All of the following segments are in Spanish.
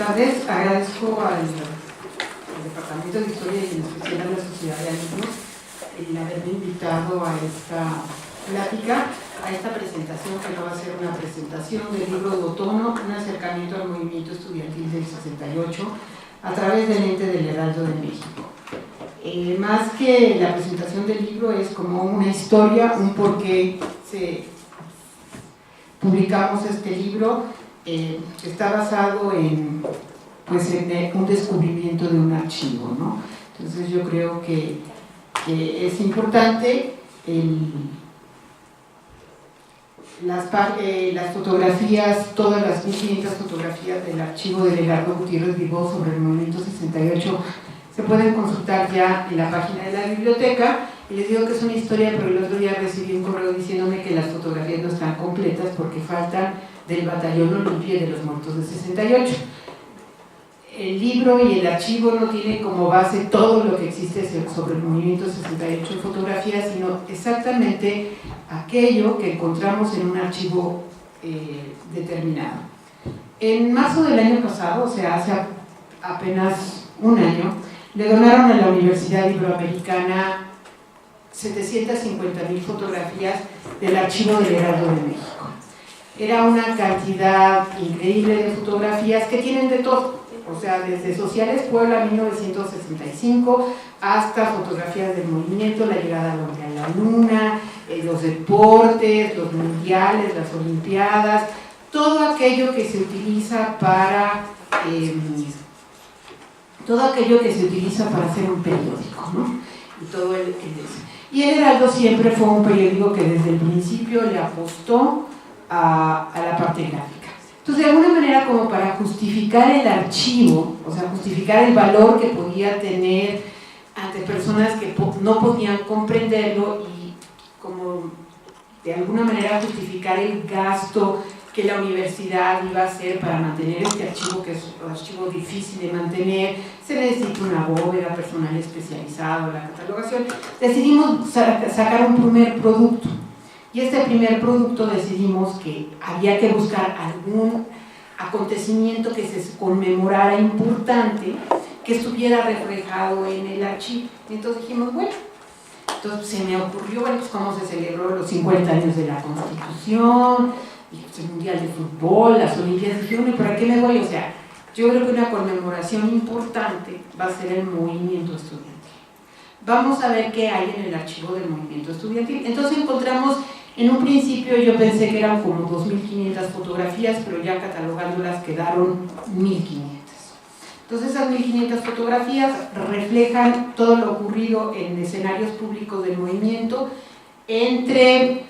tardes. Agradezco al Departamento de Historia y en especial a la Sociedad de Alumnos el haberme invitado a esta plática, a esta presentación, que no va a ser una presentación del libro de Otono, un acercamiento al movimiento estudiantil del 68 a través del ente del Heraldo de México. Más que la presentación del libro, es como una historia, un por qué publicamos este libro, que está basado en un descubrimiento de un archivo, ¿no? Entonces yo creo que es importante las fotografías, todas las 1500 fotografías del archivo de Legardo Gutiérrez Vivó sobre el movimiento 68 se pueden consultar ya en la página de la biblioteca. Y les digo que es una historia, pero el otro día recibí un correo diciéndome que las fotografías no están completas porque faltan del Batallón Olimpia y de los muertos de 68. El libro y el archivo no tienen como base todo lo que existe sobre el movimiento 68 en fotografías, sino exactamente aquello que encontramos en un archivo determinado. En marzo del año pasado, o sea, hace apenas un año, le donaron a la Universidad Iberoamericana 750,000 fotografías del archivo del Heraldo de México. Era una cantidad increíble de fotografías que tienen de todo, o sea, desde Sociales Puebla 1965 hasta fotografías del movimiento, la llegada al hombre a la luna, los deportes, los mundiales, las olimpiadas, todo aquello que se utiliza para hacer un periódico, ¿no? Y el Heraldo siempre fue un periódico que desde el principio le apostó a la parte gráfica. Entonces, de alguna manera, como para justificar el archivo, o sea, justificar el valor que podía tener ante personas que no podían comprenderlo y como de alguna manera justificar el gasto que la universidad iba a hacer para mantener este archivo, que es un archivo difícil de mantener, se necesita una bóveda, personal especializado, la catalogación. Decidimos sacar un primer producto. Y este primer producto decidimos que había que buscar algún acontecimiento que se conmemorara importante, que estuviera reflejado en el archivo. Y entonces dijimos, bueno, entonces se me ocurrió, bueno, pues cómo se celebró los 50 años de la Constitución, el Mundial de Fútbol, las Olimpiadas. Dije, bueno, ¿y para qué me voy? O sea, yo creo que una conmemoración importante va a ser el movimiento estudiantil. Vamos a ver qué hay en el archivo del movimiento estudiantil. Entonces encontramos, en un principio yo pensé que eran como 2.500 fotografías, pero ya catalogándolas quedaron 1.500. Entonces esas 1.500 fotografías reflejan todo lo ocurrido en escenarios públicos del movimiento entre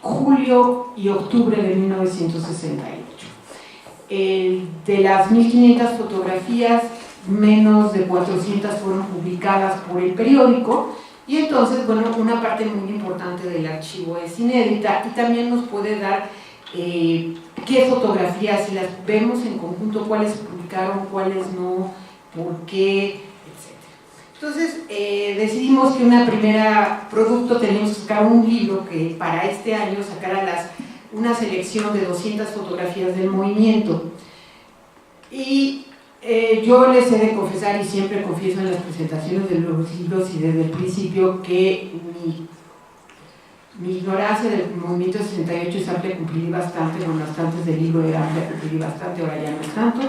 julio y octubre de 1968. De las 1.500 fotografías, menos de 400 fueron publicadas por el periódico, y entonces, bueno, una parte muy importante del archivo es inédita y también nos puede dar qué fotografías, si las vemos en conjunto, cuáles se publicaron, cuáles no, por qué, etc. Entonces decidimos que una primera producto teníamos que sacar un libro que para este año sacara una selección de 200 fotografías del movimiento. Y yo les he de confesar, y siempre confieso en las presentaciones de los libros y desde el principio, que mi ignorancia del movimiento 68 es amplia, cumplí bastante, con bastantes del libro era amplia, cumplí bastante, ahora ya no es tanto.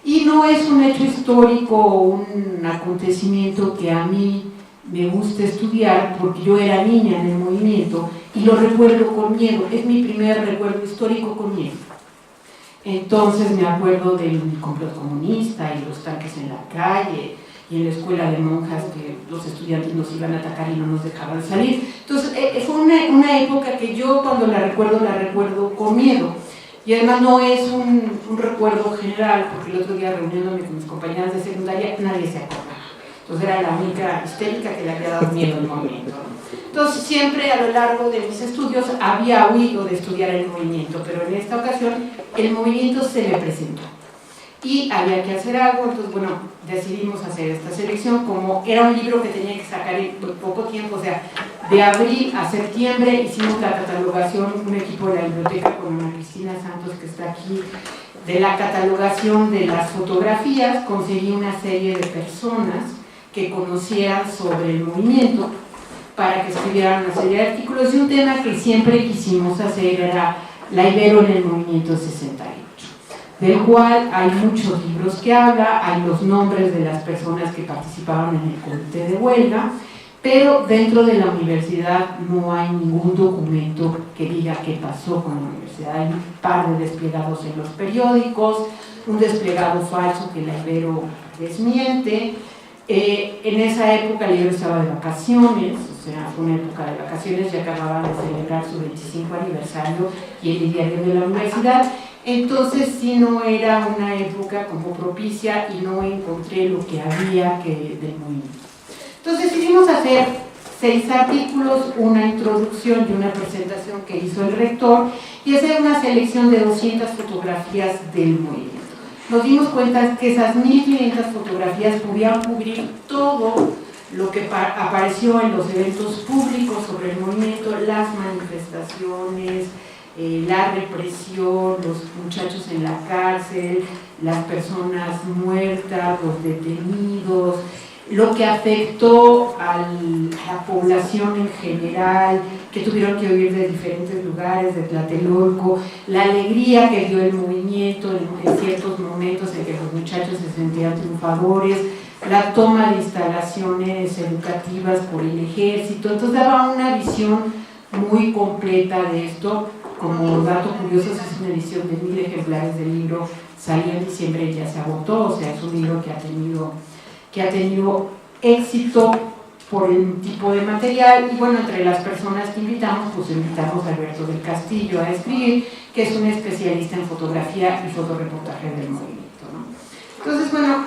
Y no es un hecho histórico o un acontecimiento que a mí me gusta estudiar, porque yo era niña en el movimiento y lo recuerdo con miedo. Es mi primer recuerdo histórico con miedo. Entonces me acuerdo del complot comunista y los tanques en la calle y en la escuela de monjas que los estudiantes nos iban a atacar y no nos dejaban salir. Entonces fue una época que yo cuando la recuerdo con miedo. Y además no es un recuerdo general, porque el otro día reuniéndome con mis compañeras de secundaria nadie se acordaba. Entonces era la única histérica que le había dado miedo al movimiento. Entonces siempre a lo largo de mis estudios había huido de estudiar el movimiento, pero en esta ocasión el movimiento se me presentó y había que hacer algo. Entonces bueno, decidimos hacer esta selección. Como era un libro que tenía que sacar en poco tiempo, o sea, de abril a septiembre hicimos la catalogación, un equipo de la biblioteca con Ana Cristina Santos, que está aquí, de la catalogación de las fotografías. Conseguí una serie de personas que conocieran sobre el movimiento para que escribieran una serie de artículos, y un tema que siempre quisimos hacer era la Ibero en el movimiento 68, del cual hay muchos libros que habla, hay los nombres de las personas que participaban en el comité de huelga, pero dentro de la universidad no hay ningún documento que diga qué pasó con la universidad. Hay un par de desplegados en los periódicos, un desplegado falso que la Ibero desmiente. En esa época la Ibero estaba de vacaciones, o sea, fue una época de vacaciones, ya acababan de celebrar su 25 aniversario y el diario de la universidad. Entonces sí no era una época como propicia y no encontré lo que había del movimiento. Entonces decidimos hacer 6 artículos, una introducción y una presentación que hizo el rector, y hacer una selección de 200 fotografías del movimiento. Nos dimos cuenta que esas 1500 fotografías podían cubrir todo lo que apareció en los eventos públicos sobre el movimiento, las manifestaciones, la represión, los muchachos en la cárcel, las personas muertas, los detenidos, lo que afectó a la población en general, que tuvieron que huir de diferentes lugares, de Tlatelolco, la alegría que dio el movimiento en ciertos momentos en que los muchachos se sentían triunfadores, la toma de instalaciones educativas por el ejército. Entonces daba una visión muy completa de esto. Como dato curioso, es una edición de 1000 ejemplares del libro, salió en diciembre y ya se agotó, o sea, es un libro que ha tenido éxito por el tipo de material. Y bueno, entre las personas que invitamos, pues invitamos a Alberto del Castillo a escribir, que es un especialista en fotografía y fotoreportaje del movimiento, ¿no? Entonces, bueno,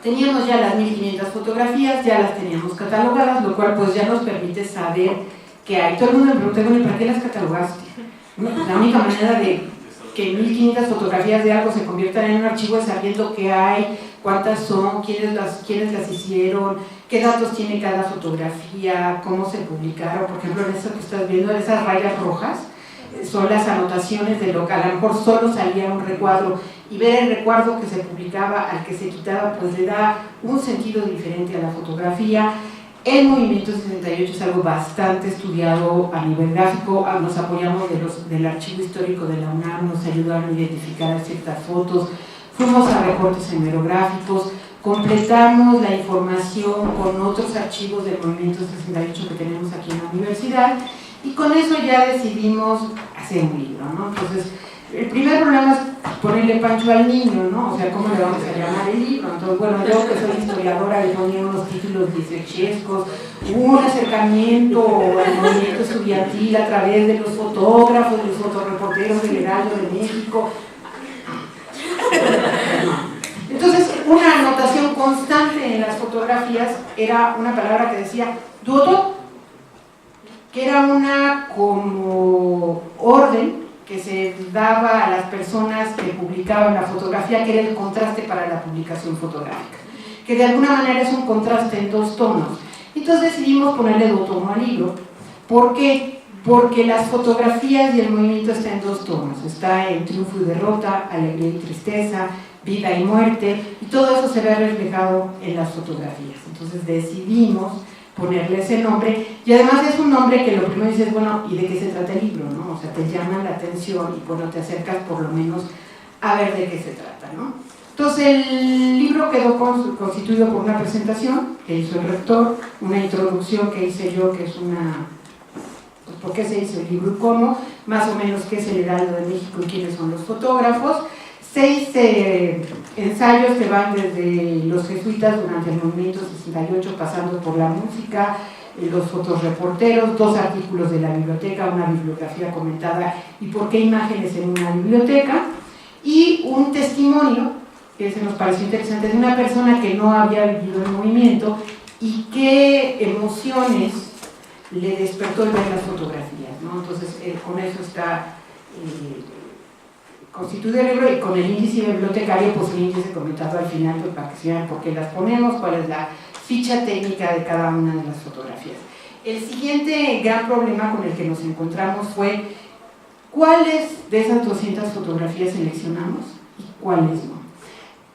teníamos ya las 1500 fotografías, ya las teníamos catalogadas, lo cual pues ya nos permite saber que hay. Todo el mundo me pregunta, bueno, ¿y para qué las catalogaste? La única manera de que 1500 fotografías de algo se conviertan en un archivo es sabiendo qué hay, cuántas son, quiénes las hicieron, qué datos tiene cada fotografía, cómo se publicaron. Por ejemplo, en eso que estás viendo, esas rayas rojas, son las anotaciones de lo que a lo mejor solo salía un recuadro, y ver el recuadro que se publicaba al que se quitaba, pues le da un sentido diferente a la fotografía. El movimiento 68 es algo bastante estudiado a nivel gráfico. Nos apoyamos del archivo histórico de la UNAM, nos ayudaron a identificar ciertas fotos, fuimos a reportes hemerográficos, completamos la información con otros archivos del movimiento 68 que tenemos aquí en la universidad, y con eso ya decidimos hacer un libro, ¿no? Entonces, el primer problema es ponerle Pancho al niño, ¿no? O sea, ¿cómo le vamos a llamar el libro? Entonces, bueno, yo que soy historiadora le ponía unos títulos dieciochescos, un acercamiento al movimiento estudiantil a través de los fotógrafos, de los fotoreporteros del Heraldo de México. Entonces, una anotación constante en las fotografías era una palabra que decía duoto, que era una como orden que se daba a las personas que publicaban la fotografía, que era el contraste para la publicación fotográfica, que de alguna manera es un contraste en 2 tonos. Entonces decidimos ponerle duotono al libro. ¿Por qué? Porque las fotografías y el movimiento está en 2 tonos, está en triunfo y derrota, alegría y tristeza, vida y muerte, y todo eso se ve reflejado en las fotografías. Entonces decidimos ponerle ese nombre, y además es un nombre que lo primero dices, bueno, ¿y de qué se trata el libro? ¿No? O sea, te llama la atención y bueno, te acercas por lo menos a ver de qué se trata, ¿no? Entonces el libro quedó constituido por una presentación que hizo el rector, una introducción que hice yo, que es pues, ¿por qué se hizo el libro y cómo? Más o menos qué es el Heraldo de México y quiénes son los fotógrafos. 6 ensayos que van desde los jesuitas durante el movimiento 68, pasando por la música, los fotoreporteros, 2 artículos de la biblioteca, una bibliografía comentada y por qué imágenes en una biblioteca, y un testimonio que se nos pareció interesante de una persona que no había vivido el movimiento y qué emociones le despertó el ver las fotografías, ¿no? Entonces con eso está constituye el libro, y con el índice bibliotecario, pues el índice comentado al final, pues, para que se vean por qué las ponemos, cuál es la ficha técnica de cada una de las fotografías. el siguiente gran problema con el que nos encontramos fue cuáles de esas 200 fotografías seleccionamos y cuáles no.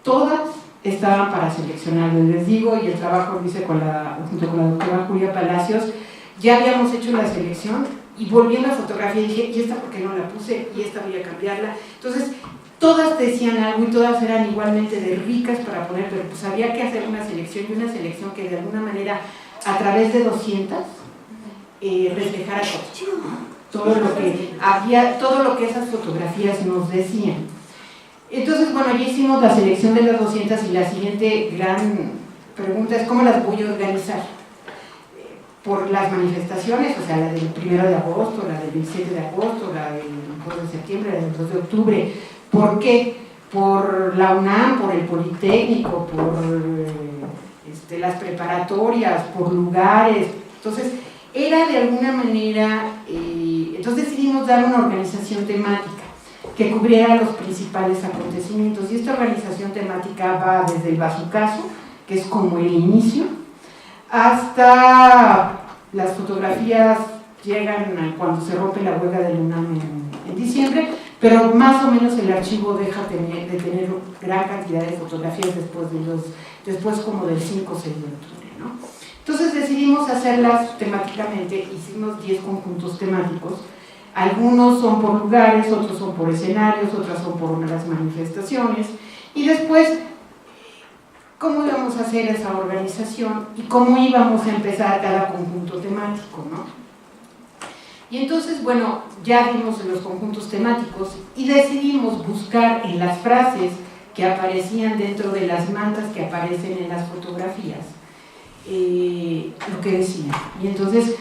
Todas estaban para seleccionar, les digo, y el trabajo lo hice junto con la doctora Julia Palacios. Ya habíamos hecho la selección y volví a la fotografía y dije, ¿y esta por qué no la puse? Y esta voy a cambiarla. Entonces, todas decían algo y todas eran igualmente de ricas para poner, pero pues había que hacer una selección, y una selección que de alguna manera, a través de 200, reflejara todo lo que había, todo lo que esas fotografías nos decían. Entonces, bueno, ya hicimos la selección de las 200 y la siguiente gran pregunta es ¿cómo las voy a organizar? Por las manifestaciones, o sea, la del 1 de agosto, la del 27 de agosto, la del 2 de septiembre, la del 2 de octubre. ¿Por qué? Por la UNAM, por el Politécnico, por las preparatorias, por lugares. Entonces, era de alguna manera, entonces decidimos dar una organización temática que cubriera los principales acontecimientos, y esta organización temática va desde el bazucazo, que es como el inicio, hasta las fotografías llegan cuando se rompe la huelga del UNAM en diciembre, pero más o menos el archivo deja de tener gran cantidad de fotografías después como del 5 o 6 de octubre, ¿no? Entonces decidimos hacerlas temáticamente, hicimos 10 conjuntos temáticos. Algunos son por lugares, otros son por escenarios, otras son por las manifestaciones, y después cómo íbamos a hacer esa organización y cómo íbamos a empezar cada conjunto temático, ¿no? Y entonces, bueno, ya vimos en los conjuntos temáticos y decidimos buscar en las frases que aparecían dentro de las mantas que aparecen en las fotografías lo que decían. Y entonces,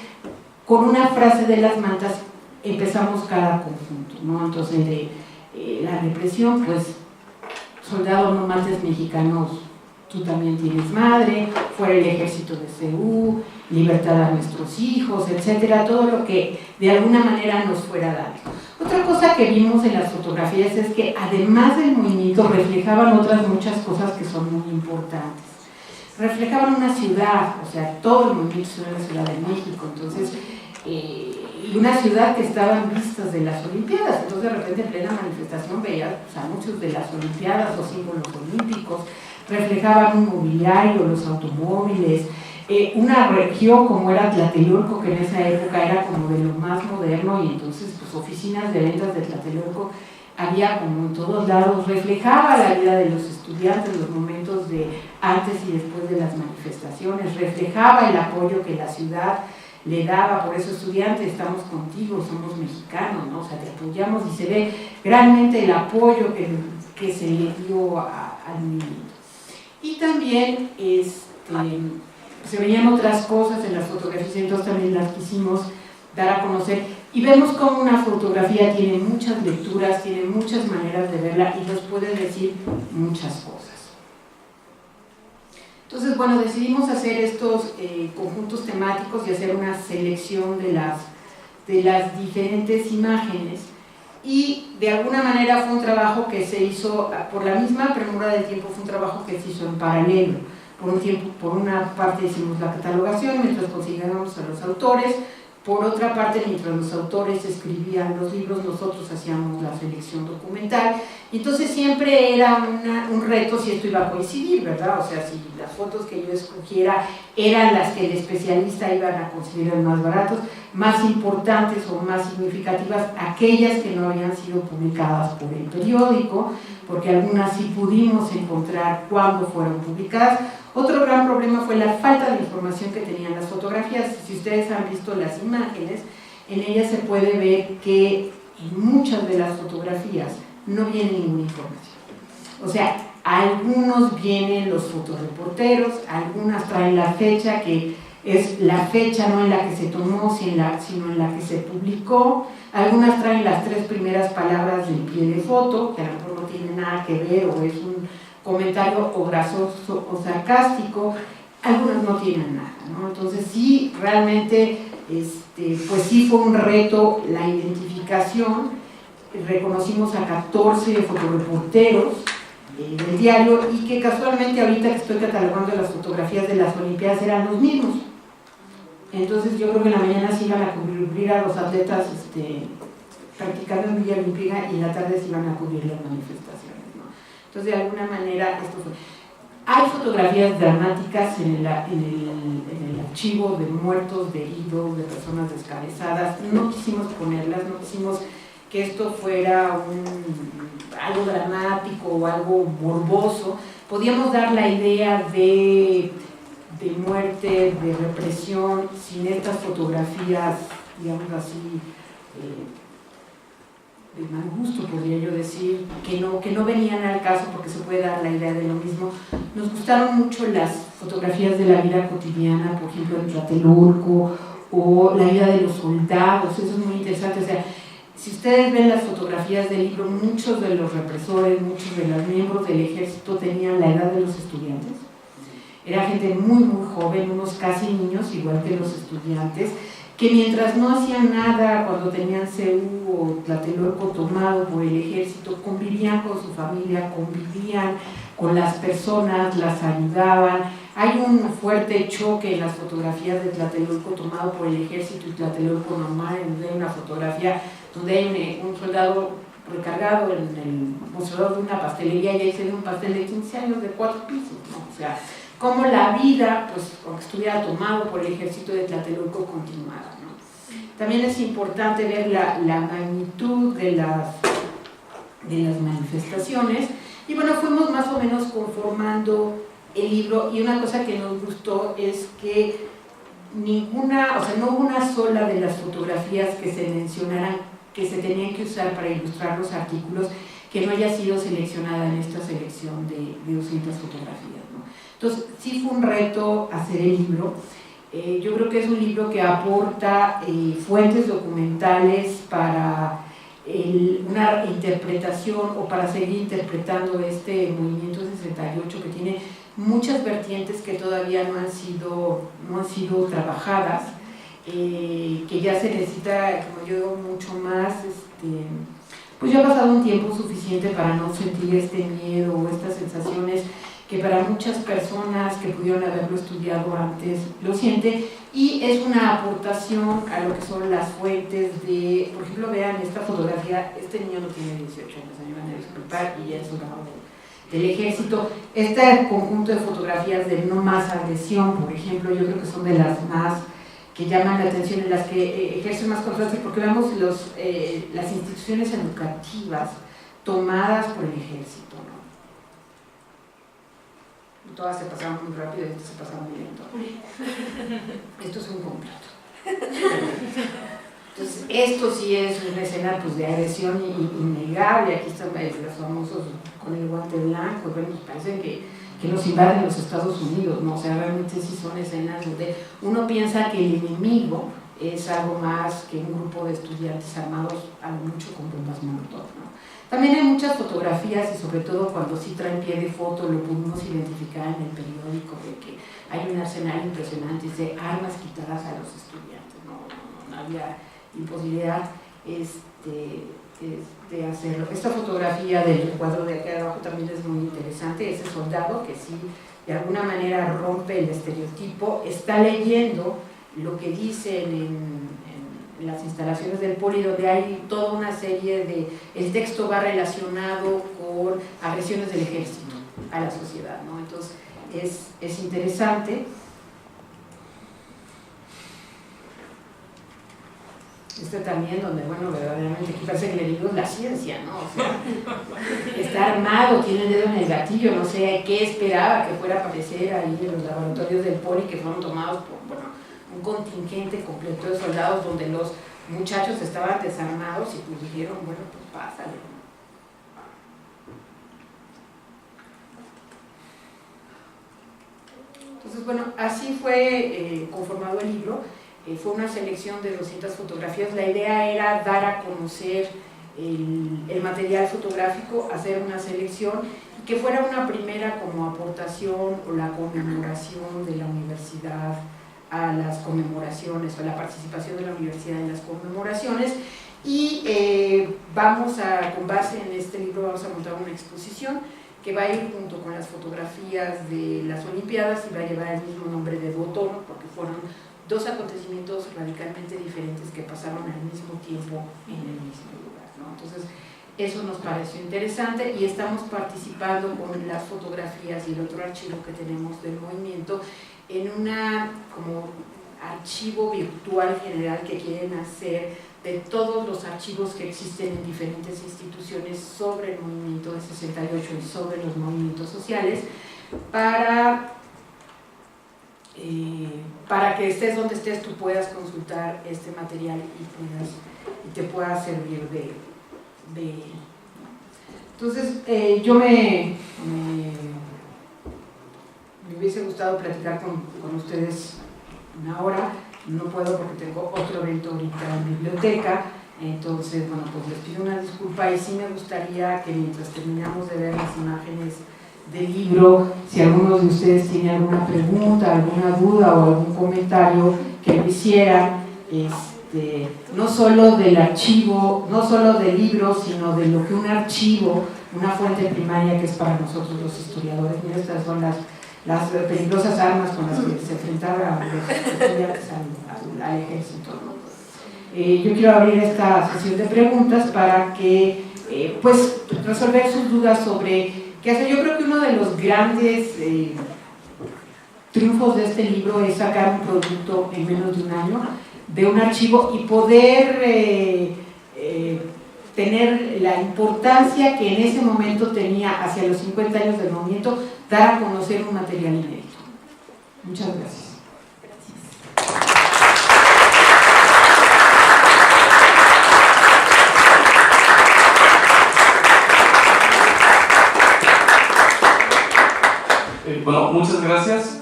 con una frase de las mantas empezamos cada conjunto, ¿no? Entonces, de la represión, pues, soldados no mates mexicanos, tú también tienes madre, fuera el ejército de CEU, libertad a nuestros hijos, etcétera, todo lo que de alguna manera nos fuera dado. Otra cosa que vimos en las fotografías es que además del movimiento reflejaban otras muchas cosas que son muy importantes. Reflejaban una ciudad, o sea, todo el movimiento de la Ciudad de México, entonces, y una ciudad que estaba en vistas de las Olimpiadas. Entonces, de repente, en plena manifestación veía anuncios de las Olimpiadas o símbolos olímpicos, reflejaban un mobiliario, los automóviles, una región como era Tlatelolco, que en esa época era como de lo más moderno, y entonces, pues, oficinas de ventas de Tlatelolco había como en todos lados, reflejaba la vida de los estudiantes, los momentos de antes y después de las manifestaciones, reflejaba el apoyo que la ciudad le daba. Por eso, estudiantes, estamos contigo, somos mexicanos, ¿no? O sea, te apoyamos, y se ve realmente el apoyo que se le dio al movimiento. Y también se veían otras cosas en las fotografías, entonces también las quisimos dar a conocer, y vemos cómo una fotografía tiene muchas lecturas, tiene muchas maneras de verla y nos puede decir muchas cosas. Entonces, bueno, decidimos hacer estos conjuntos temáticos y hacer una selección de las diferentes imágenes, y de alguna manera fue un trabajo que se hizo por la misma premura del tiempo, fue un trabajo que se hizo en paralelo. Por una parte hicimos la catalogación mientras conseguíamos a los autores, por otra parte, mientras los autores escribían los libros, nosotros hacíamos la selección documental, y entonces siempre era un reto si esto iba a coincidir, ¿verdad? O sea, si las fotos que yo escogiera eran las que el especialista iban a considerar más baratos, más importantes o más significativas, aquellas que no habían sido publicadas por el periódico, porque algunas sí pudimos encontrar cuándo fueron publicadas. Otro gran problema fue la falta de información que tenían las fotografías. Si ustedes han visto las imágenes, en ellas se puede ver que en muchas de las fotografías no viene ninguna información. O sea, algunos vienen los fotoreporteros, algunas traen la fecha, que es la fecha no en la que se tomó, sino en la que se publicó. Algunas traen las 3 primeras palabras del pie de foto, que a lo mejor no tiene nada que ver, o es un comentario o grasoso o sarcástico. Algunas no tienen nada, ¿no? Entonces sí, realmente, pues sí fue un reto la identificación. Reconocimos a 14 fotoreporteros del diario, y que casualmente ahorita que estoy catalogando las fotografías de las Olimpiadas eran los mismos. Entonces yo creo que en la mañana se iban a cubrir a los atletas practicando en Villa Olímpica y en la tarde se iban a cubrir las manifestaciones, ¿no? Entonces de alguna manera esto fue. Hay fotografías dramáticas en el archivo de muertos, de heridos, de personas descabezadas. No quisimos ponerlas, no quisimos que esto fuera algo dramático o algo morboso. Podíamos dar la idea de muerte, de represión, sin estas fotografías, digamos así, de mal gusto, podría yo decir, que no venían al caso porque se puede dar la idea de lo mismo. Nos gustaron mucho las fotografías de la vida cotidiana, por ejemplo, en Tlatelolco, o la vida de los soldados, eso es muy interesante. O sea, si ustedes ven las fotografías del libro, muchos de los represores, muchos de los miembros del ejército tenían la edad de los estudiantes. Era gente muy, muy joven, unos casi niños, igual que los estudiantes, que mientras no hacían nada, cuando tenían Ceú o Tlatelolco tomado por el ejército, convivían con su familia, convivían con las personas, las ayudaban. Hay un fuerte choque en las fotografías de Tlatelolco tomado por el ejército y Tlatelolco normal, donde hay una fotografía donde hay un soldado recargado en el mostrador de una pastelería y ahí se ve un pastel de 15 años de 4 pisos, ¿no? O sea, como la vida, pues, aunque estuviera tomado por el ejército de Tlatelolco, continuaba, ¿no? También es importante ver la magnitud de las manifestaciones, y bueno, fuimos más o menos conformando el libro, y una cosa que nos gustó es que no hubo una sola de las fotografías que se mencionaran que se tenían que usar para ilustrar los artículos que no haya sido seleccionada en esta selección de 200 fotografías, ¿no? Entonces, sí fue un reto hacer el libro. Yo creo que es un libro que aporta fuentes documentales para una interpretación o para seguir interpretando este movimiento 68 que tiene muchas vertientes que todavía no han sido trabajadas, que ya se necesita, como yo digo, mucho más, pues ya ha pasado un tiempo suficiente para no sentir este miedo o estas sensaciones que para muchas personas que pudieron haberlo estudiado antes lo sienten, y es una aportación a lo que son las fuentes de, por ejemplo, vean esta fotografía, este niño no tiene 18 años, a mí van a disculpar, y ya es un grado del ejército. Este conjunto de fotografías de no más agresión, por ejemplo, yo creo que son de las más que llaman la atención, en las que ejercen más contraste, porque vemos las instituciones educativas tomadas por el ejército, ¿no? Todas se pasaban muy rápido y estas se pasaban muy lento. Esto es un complot. Entonces, esto sí es una escena, pues, de agresión innegable. Aquí están los famosos con el guante blanco. Bueno, parecen que nos invaden los Estados Unidos, ¿no? O sea, realmente sí son escenas donde uno piensa que el enemigo es algo más que un grupo de estudiantes armados a lo mucho con bombas Molotov, ¿no? También hay muchas fotografías, y sobre todo cuando sí traen pie de foto, lo pudimos identificar en el periódico, de que hay un arsenal impresionante de armas quitadas a los estudiantes, no había imposibilidad de hacerlo. Esta fotografía del recuadro de aquí abajo también es muy interesante. Ese soldado que sí de alguna manera rompe el estereotipo, está leyendo lo que dicen en las instalaciones del Poli, donde hay toda una serie de, el texto va relacionado con agresiones del ejército a la sociedad, ¿no? Entonces es interesante. También donde, bueno, verdaderamente aquí parece que le digo la ciencia, ¿no? O sea, está armado, tiene el dedo en el gatillo, no sé qué esperaba que fuera a aparecer ahí en los laboratorios del Poli, que fueron tomados por, bueno, un contingente completo de soldados donde los muchachos estaban desarmados y pues dijeron, bueno, pues pásale. Entonces, bueno, así fue conformado el libro. Fue una selección de 200 fotografías. La idea era dar a conocer el material fotográfico, hacer una selección y que fuera una primera como aportación o la conmemoración de la universidad a las conmemoraciones, o la participación de la universidad en las conmemoraciones. Y con base en este libro vamos a montar una exposición que va a ir junto con las fotografías de las Olimpiadas y va a llevar el mismo nombre de Botón, porque fueron dos acontecimientos radicalmente diferentes que pasaron al mismo tiempo en el mismo lugar, ¿no? Entonces, eso nos pareció interesante y estamos participando con las fotografías y el otro archivo que tenemos del movimiento en una como archivo virtual general que quieren hacer de todos los archivos que existen en diferentes instituciones sobre el movimiento de 68 y sobre los movimientos sociales para que estés donde estés tú puedas consultar este material y te pueda servir de entonces yo me hubiese gustado platicar con ustedes una hora, no puedo porque tengo otro evento ahorita en biblioteca, entonces bueno, pues les pido una disculpa y sí me gustaría que mientras terminamos de ver las imágenes del libro, si alguno de ustedes tiene alguna pregunta, alguna duda o algún comentario que lo hicieran, no solo del archivo, no solo del libro, sino de lo que un archivo, una fuente primaria que es para nosotros los historiadores. Mira, estas son las peligrosas armas con las que se enfrentaban los estudiantes al ejército, ¿no? Yo quiero abrir esta sesión de preguntas para que pues resolver sus dudas sobre qué hacer. Yo creo que uno de los grandes triunfos de este libro es sacar un producto en menos de un año de un archivo y poder tener la importancia que en ese momento tenía hacia los 50 años del movimiento, dar a conocer un material inédito. Muchas gracias. Bueno, muchas gracias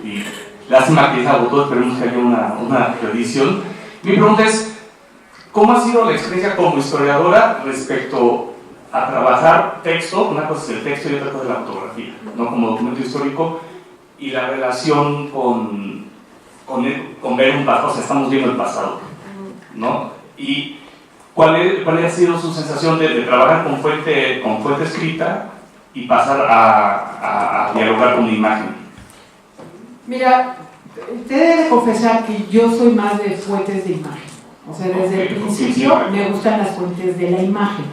y lástima que se agotó, esperemos que haya una reedición. Mi pregunta es, ¿cómo ha sido la experiencia como historiadora respecto a trabajar texto? Una cosa es el texto y otra cosa es la fotografía, ¿no? Como documento histórico, y la relación con ver un pasado, o sea, estamos viendo el pasado, ¿no? Y ¿cuál ha sido su sensación de trabajar con fuente escrita y pasar a dialogar con una imagen? Mira, te he de confesar que yo soy más de fuentes de imagen. O sea, desde el principio me gustan las fuentes de la imagen.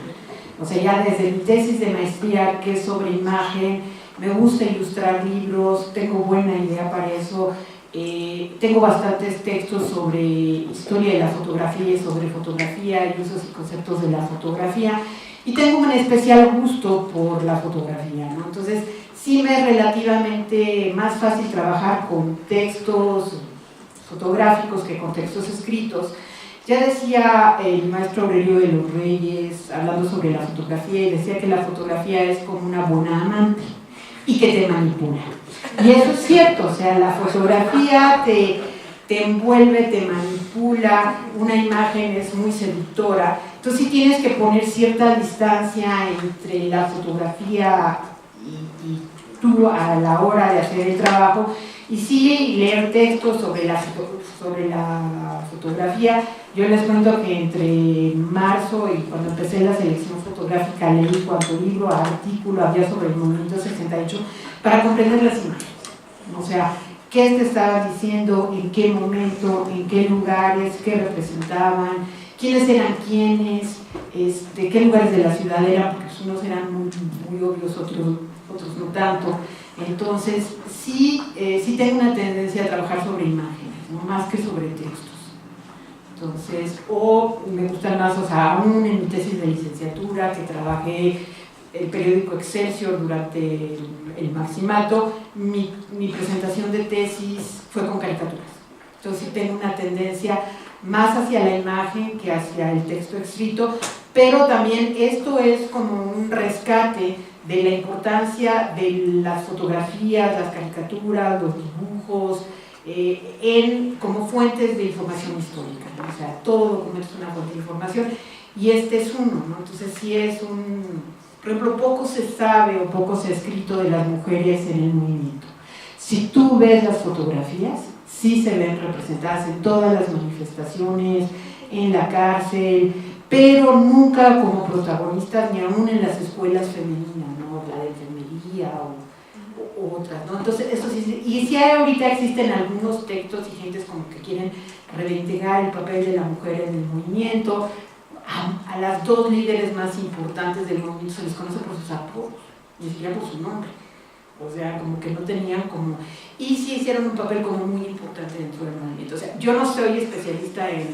O sea, ya desde mi tesis de maestría, que es sobre imagen, me gusta ilustrar libros, tengo buena idea para eso. Tengo bastantes textos sobre historia de la fotografía y sobre fotografía y usos y conceptos de la fotografía. Y tengo un especial gusto por la fotografía, ¿no? Entonces, sí me es relativamente más fácil trabajar con textos fotográficos que con textos escritos. Ya decía el maestro Aurelio de los Reyes, hablando sobre la fotografía, y decía que la fotografía es como una buena amante y que te manipula. Y eso es cierto, o sea, la fotografía te envuelve, te manipula, una imagen es muy seductora. Entonces sí tienes que poner cierta distancia entre la fotografía y tú a la hora de hacer el trabajo, y sí leer textos sobre la fotografía. Yo les cuento que entre marzo y cuando empecé la selección fotográfica leí cuánto libro, artículo había sobre el movimiento 68 para comprender las imágenes. O sea, qué te estaban diciendo, en qué momento, en qué lugares, qué representaban, quiénes eran quiénes, qué lugares de la ciudad eran, porque unos eran muy obvios, otros no tanto. Entonces, sí tengo una tendencia a trabajar sobre imágenes, ¿no? Más que sobre textos. Entonces, o me gustan más, o sea, aún en mi tesis de licenciatura, que trabajé el periódico Excelsior durante el Maximato, mi presentación de tesis fue con caricaturas. Entonces, sí tengo una tendencia más hacia la imagen que hacia el texto escrito, pero también esto es como un rescate de la importancia de las fotografías, las caricaturas, los dibujos, como fuentes de información histórica, ¿no? O sea, todo documento es una fuente de información y este es uno, ¿no? Entonces sí es por ejemplo, poco se sabe o poco se ha escrito de las mujeres en el movimiento. Si tú ves las fotografías, sí se ven representadas en todas las manifestaciones, en la cárcel, pero nunca como protagonistas, ni aún en las escuelas femeninas, ¿no? La de enfermería otras, ¿no? Entonces, eso sí, y sí ahorita existen algunos textos y gentes como que quieren reintegrar el papel de la mujer en el movimiento. A las dos líderes más importantes del movimiento se les conoce por sus apodos, ni siquiera por su nombre. O sea, como que no tenían como... Y sí hicieron un papel como muy importante dentro del movimiento. O sea, yo no soy especialista en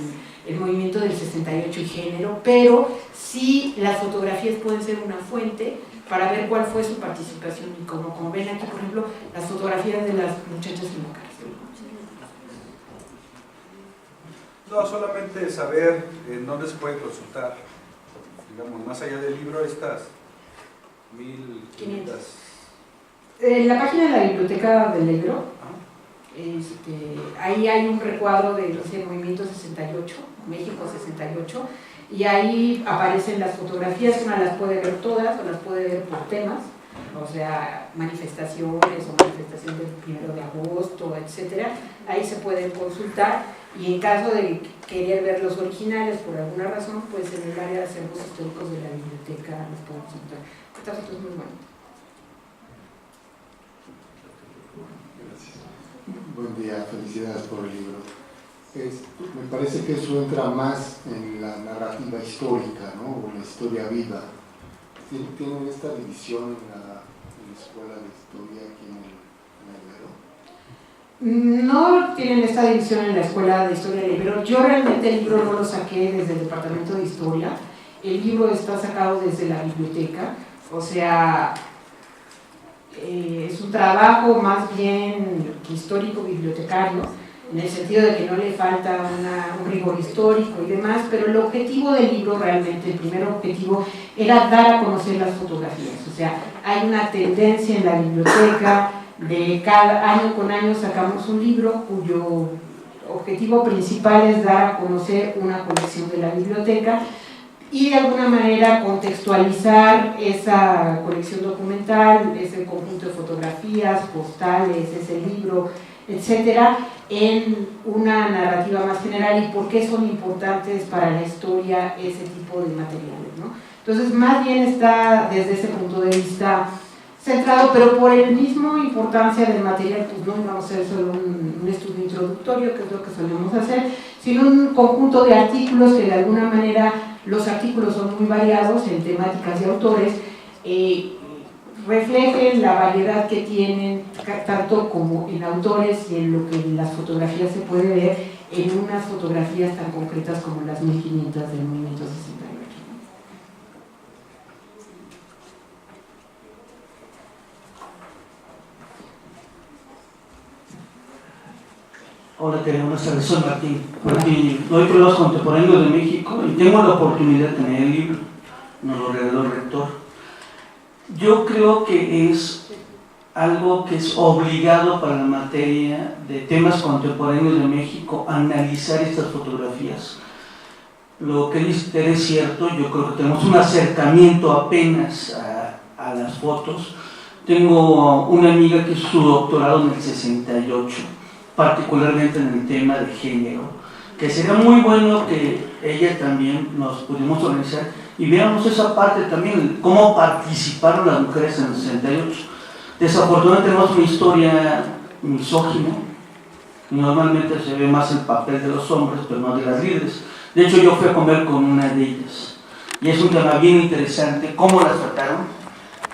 el movimiento del 68 y género, pero sí las fotografías pueden ser una fuente para ver cuál fue su participación. Y como ven aquí, por ejemplo, las fotografías de las muchachas en la cárcel. No, solamente saber en dónde se puede consultar, digamos, más allá del libro, estas 1500. En la página de la Biblioteca del Ebro, ahí hay un recuadro del Movimiento 68, México 68, y ahí aparecen las fotografías, una las puede ver todas o las puede ver por temas, o sea, manifestaciones o manifestación del 1 de agosto, etc. Ahí se pueden consultar, y en caso de querer ver los originales por alguna razón, pues en el área de acervos históricos de la biblioteca los pueden consultar. Esta foto es muy buena. Buen día, felicidades por el libro. Me parece que eso entra más en la narrativa histórica, ¿no? O la historia viva. ¿Tienen esta división en la escuela de historia aquí en el Ibero? No tienen esta división en la escuela de historia del Ibero. Yo realmente el libro no lo saqué desde el departamento de historia. El libro está sacado desde la biblioteca, o sea... es un trabajo más bien histórico-bibliotecario, en el sentido de que no le falta un rigor histórico y demás, pero el objetivo del libro realmente, el primer objetivo, era dar a conocer las fotografías. O sea, hay una tendencia en la biblioteca, de cada año con año sacamos un libro cuyo objetivo principal es dar a conocer una colección de la biblioteca, y de alguna manera contextualizar esa colección documental, ese conjunto de fotografías, postales, ese libro, etcétera, en una narrativa más general y por qué son importantes para la historia ese tipo de materiales, ¿no? Entonces, más bien está desde ese punto de vista centrado, pero por el mismo importancia del material, pues no vamos a hacer solo un estudio introductorio, que es lo que solemos hacer, sino un conjunto de artículos que de alguna manera, los artículos son muy variados en temáticas y autores, reflejen la variedad que tienen, tanto como en autores y en lo que en las fotografías se puede ver, en unas fotografías tan concretas como las 1500 del movimiento 68. Hola, buenas tardes, soy Martín. Doy pruebas contemporáneos de México y tengo la oportunidad de tener el libro, nos lo regaló el rector. Yo creo que es algo que es obligado para la materia de temas contemporáneos de México, analizar estas fotografías. Lo que dice Tere es cierto, yo creo que tenemos un acercamiento apenas a las fotos. Tengo una amiga que hizo su doctorado en el 68, particularmente en el tema de género, que sería muy bueno que ella también nos pudiéramos organizar y veamos esa parte también, cómo participaron las mujeres en el 68. Desafortunadamente tenemos una historia misógina, y normalmente se ve más el papel de los hombres, pero no de las líderes. De hecho, yo fui a comer con una de ellas, y es un tema bien interesante, cómo las trataron,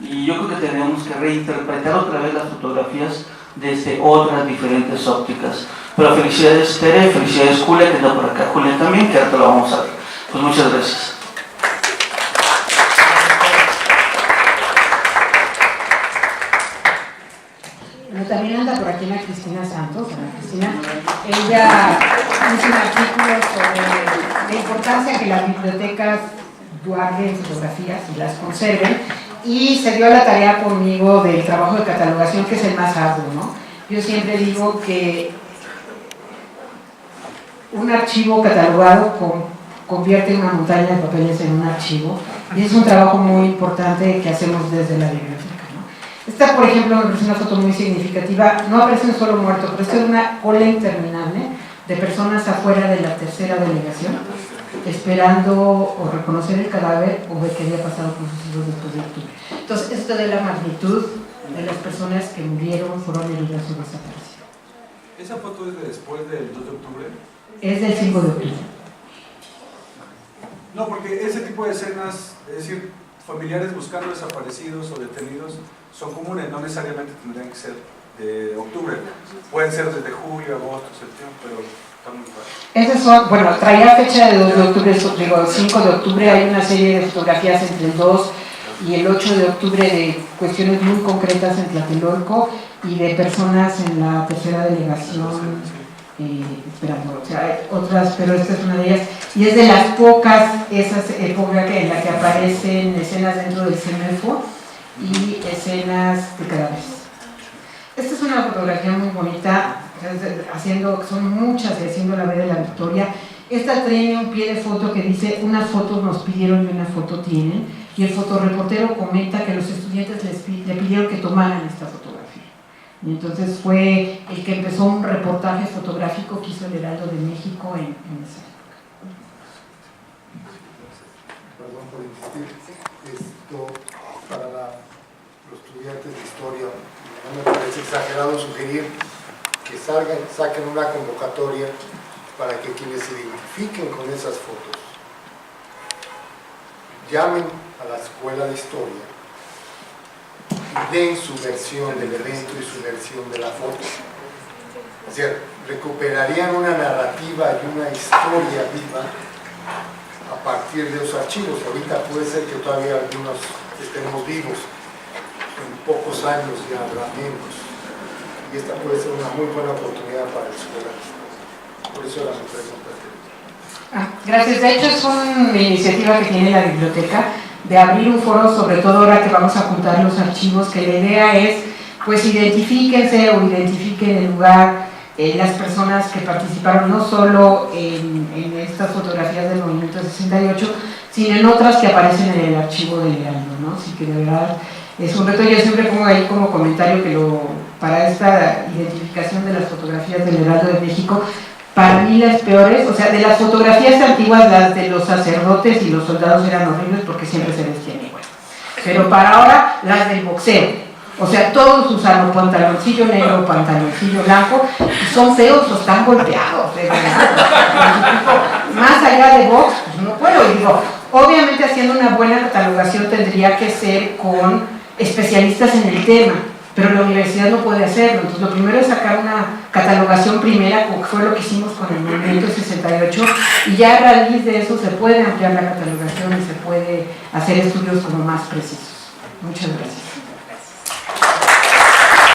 y yo creo que tenemos que reinterpretar otra vez las fotografías desde otras diferentes ópticas. Pero felicidades Tere, felicidades Julia, que está por acá, Julia también, que ahora te lo vamos a ver. Pues muchas gracias. Bueno, también anda por aquí Ana Cristina Santos. Ana Cristina, ella hizo un artículo sobre la importancia que las bibliotecas guarden fotografías y las conserven, y se dio la tarea conmigo del trabajo de catalogación, que es el más arduo, ¿no? Yo siempre digo que un archivo catalogado convierte una montaña de papeles en un archivo, y es un trabajo muy importante que hacemos desde la biblioteca, ¿no? Esta, por ejemplo, me parece una foto muy significativa. No aparecen solo muertos, pero esta es una cola interminable de personas afuera de la tercera delegación. esperando o reconocer el cadáver o ver qué había pasado con sus hijos después de octubre. Entonces, esto de la magnitud de las personas que murieron, fueron heridas o desaparecieron. ¿Esa foto es de después del 2 de octubre? Es del 5 de octubre. No, porque ese tipo de escenas, es decir, familiares buscando desaparecidos o detenidos, son comunes, no necesariamente tendrían que ser de octubre. Pueden ser desde julio, agosto, septiembre, pero está muy fácil. Esas son, bueno, traía fecha de 2 de octubre, digo, el 5 de octubre hay una serie de fotografías entre el 2 y el 8 de octubre de cuestiones muy concretas en Tlatelolco y de personas en la tercera delegación esperando, o sea, hay otras, pero esta es una de ellas, y es de las pocas esas épocas en las que aparecen escenas dentro del CEMEFO y escenas de cadáveres. Esta es una fotografía muy bonita, son muchas, haciendo la vida de la Victoria. Esta tiene un pie de foto que dice: unas fotos nos pidieron y una foto tienen, y el fotoreportero comenta que los estudiantes le pidieron que tomaran esta fotografía. Y entonces fue el que empezó un reportaje fotográfico que hizo el Heraldo de México en esa época. Perdón por insistir. Esto, para los estudiantes de historia, no me parece exagerado sugerir que saquen una convocatoria para que quienes se identifiquen con esas fotos llamen a la escuela de historia y den su versión del evento y su versión de la foto. O sea, recuperarían una narrativa y una historia viva a partir de los archivos. Ahorita puede ser que todavía algunos estemos vivos, en pocos años ya habrá menos, y esta puede ser una muy buena oportunidad para la escuela. Por eso era mi pregunta. Gracias. De hecho, es una iniciativa que tiene la biblioteca de abrir un foro, sobre todo ahora que vamos a juntar los archivos, que la idea es, pues, identifíquense o identifiquen el lugar, las personas que participaron no solo en estas fotografías del Movimiento 68, sino en otras que aparecen en el archivo del Heraldo, ¿no? Así que de verdad es un reto. Yo siempre pongo ahí como comentario que para esta identificación de las fotografías del Heraldo de México, para mí las peores, o sea, de las fotografías antiguas, las de los sacerdotes y los soldados eran horribles porque siempre se vestían igual. Pero para ahora, las del boxeo, o sea, todos usaron pantaloncillo negro, pantaloncillo blanco, y son feos o están golpeados, de verdad. Más allá de box, pues no puedo. Y digo, obviamente haciendo una buena catalogación tendría que ser con especialistas en el tema, pero la universidad no puede hacerlo. Entonces lo primero es sacar una catalogación primera, como fue lo que hicimos con el Movimiento 68, y ya a raíz de eso se puede ampliar la catalogación y se puede hacer estudios como más precisos. Muchas gracias.